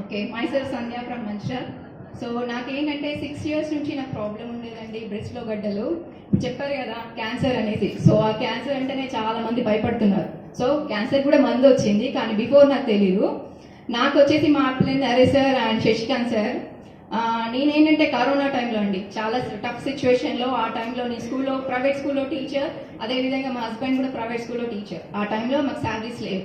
Okay, myself Sandhya from Mancherial. So నాకేంటంటే 6 years నుంచి నాకు ప్రాబ్లం ఉండేదండి, బ్రెస్ట్లో గడ్డలు. చెప్పారు కదా క్యాన్సర్ అనేసి. సో ఆ క్యాన్సర్ అంటేనే చాలా మంది భయపడుతున్నారు. సో క్యాన్సర్ కూడా మందు వచ్చింది, కానీ బిఫోర్ నాకు తెలీదు. నాకు వచ్చేసి మా పిల్లలు Naresh sir and Shashikant sir. నేనేంటంటే కరోనా టైంలో అండి, చాలా టఫ్ సిచ్యువేషన్లో, ఆ టైంలో నేను స్కూల్లో, ప్రైవేట్ స్కూల్లో టీచర్, అదేవిధంగా మా హస్బెండ్ కూడా ప్రైవేట్ స్కూల్లో టీచర్. ఆ టైంలో మాకు శాలరీస్ లేవు.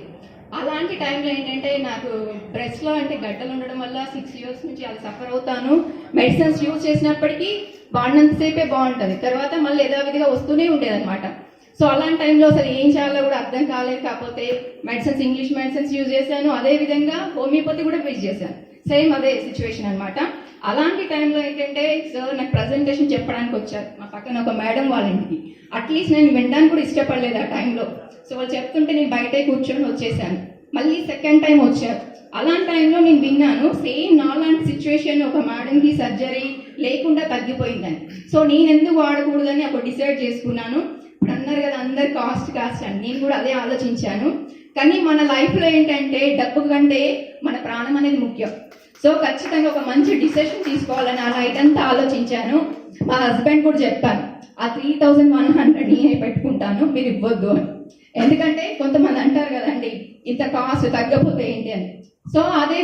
అలాంటి టైంలో ఏంటంటే నాకు బ్రెస్ట్లో అంటే గడ్డలు ఉండడం వల్ల 6 years నుంచి అది సఫర్ అవుతాను. మెడిసిన్స్ యూజ్ చేసినప్పటికీ వాడినంతసేపే బాగుంటుంది, తర్వాత మళ్ళీ యథావిధిగా వస్తూనే ఉండేది అనమాట. సో అలాంటి టైంలో అసలు ఏం చేయాలో కూడా అర్థం కాలేదు. కాకపోతే మెడిసిన్స్, ఇంగ్లీష్ మెడిసిన్స్ యూజ్ చేశాను, అదేవిధంగా హోమియోపతి కూడా యూజ్ చేశాను. సేమ్ అదే సిచ్యువేషన్ అనమాట. అలాంటి టైంలో ఏంటంటే సార్ నాకు ప్రజెంటేషన్ చెప్పడానికి వచ్చారు మా పక్కన ఒక మేడం వాళ్ళ ఇంటికి. అట్లీస్ట్ నేను వినడానికి కూడా ఇష్టపడలేదు ఆ టైంలో. సో వాళ్ళు చెప్తుంటే నేను బయటే కూర్చొని వచ్చేసాను. మళ్ళీ సెకండ్ టైం వచ్చారు. అలాంటి టైంలో నేను విన్నాను సేమ్ నాలాంటి సిచ్యువేషన్, ఒక మేడంకి సర్జరీ లేకుండా తగ్గిపోయిందని. సో నేను ఎందుకు వాడకూడదని ఒక డిసైడ్ చేసుకున్నాను. ఇప్పుడు అన్నారు కదా అందరు కాస్ట్ అని, నేను కూడా అదే ఆలోచించాను. కానీ మన లైఫ్లో ఏంటంటే డబ్బు కంటే మన ప్రాణం అనేది ముఖ్యం. సో ఖచ్చితంగా ఒక మంచి డిసిషన్ తీసుకోవాలని ఆ నైట్ అంతా ఆలోచించాను. మా హస్బెండ్ కూడా చెప్పాను, ఆ 3100 నేనే పెట్టుకుంటాను, మీరు ఇవ్వద్దు అని. ఎందుకంటే కొంతమంది అంటారు కదండి ఇంత కాస్ట్ తగ్గపోతే ఏంటి అని. సో అదే